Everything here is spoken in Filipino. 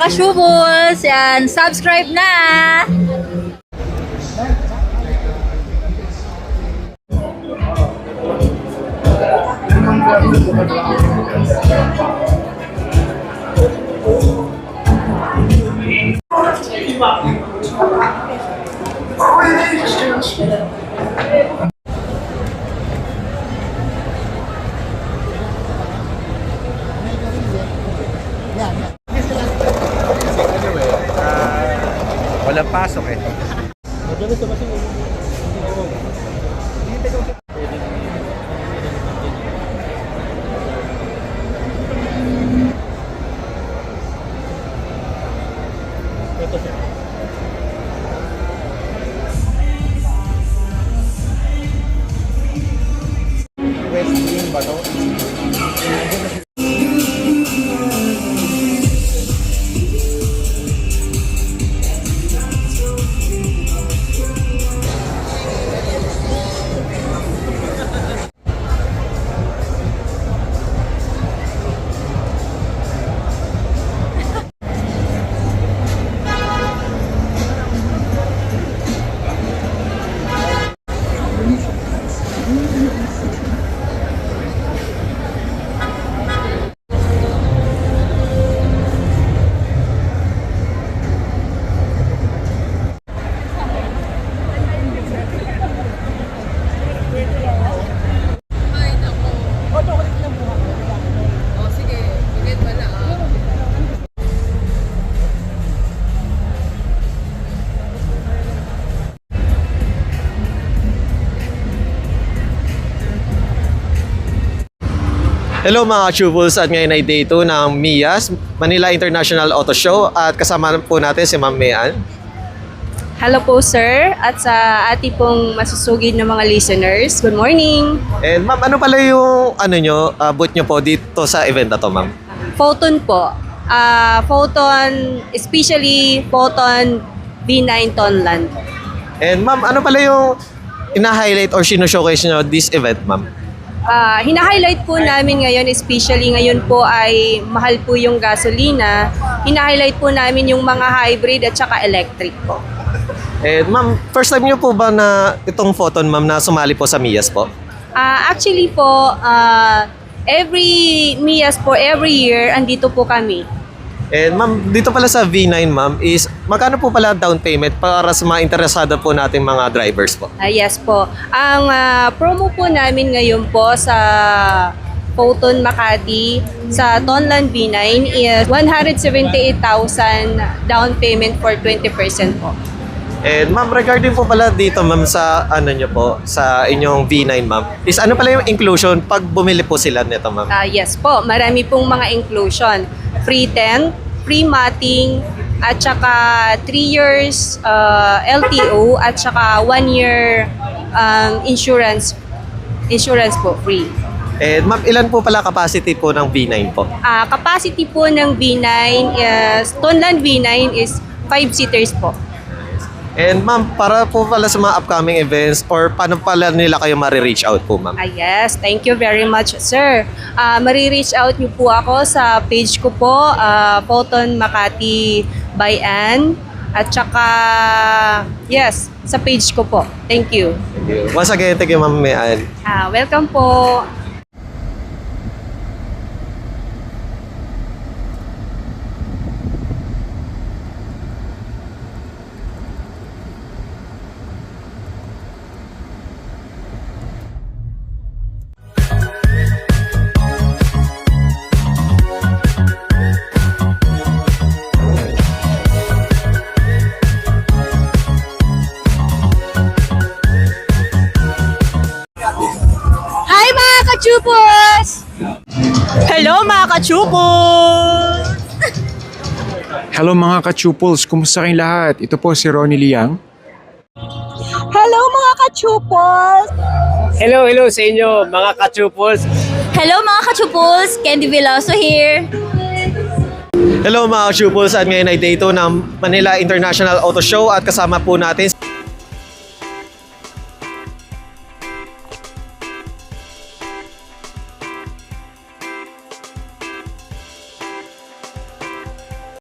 ka-Shubos! Yan, subscribe na! Walang pasok eh. West Green ba to? Hello mga ka-Shubos, at ngayon ay day 2 ng MIAS, Manila International Auto Show, at kasama po natin si Ma'am Mayan. Hello po sir, at sa ating pong masusugid na mga listeners, good morning! And ma'am, ano pala yung booth nyo po dito sa event na to, ma'am? Photon po. Photon, especially Photon V9 Tonland. And ma'am, ano pala yung ina-highlight or sino-showcase nyo this event, ma'am? Hina-highlight po namin ngayon, especially ngayon po ay mahal po yung gasolina. Hina-highlight po namin yung mga hybrid at saka electric po. And ma'am, first time nyo po ba na itong Photon, ma'am, na sumali po sa MIAS po? Actually po, every MIAS po, every year, andito po kami. And ma'am, dito pala sa V9, ma'am, is magkano po pala down payment para sa mga interesado po nating mga drivers po? Yes po. Ang promo po namin ngayon po sa Photon Makati sa Tonland V9 is 178,000 down payment for 20% po. And ma'am, regarding po pala dito, ma'am, sa nyo po, sa inyong V9, ma'am, is ano pala yung inclusion pag bumili po sila nito, ma'am? Yes po, marami pong mga inclusion. Free tent, free matting, at saka 3 years LTO, at saka 1 year insurance po, free. And ma'am, ilan po pala capacity po ng V9 po? Capacity po ng V9 is, Tonland V9 is 5 seaters po. And ma'am, para po pala sa mga upcoming events or paano pala nila kayo marireach out po, ma'am? Yes, thank you very much, sir. Marireach out niyo po ako sa page ko po, Photon Makati by Ann. At saka, yes, sa page ko po. Thank you. Thank you. Once again, thank you, Ma'am Mayan. Welcome po. Ka-Chubos! Hello mga ka-Chubos! Hello mga ka-Chuples, kumusta kayong lahat? Ito po si Ronnie Liang. Hello mga ka-Chubos! Hello sa inyo mga ka-Chuples. Hello mga ka-Chubos! Candy Veloso here! Hello mga ka-Chuples, at ngayon ay day 2 ng Manila International Auto Show, at kasama po natin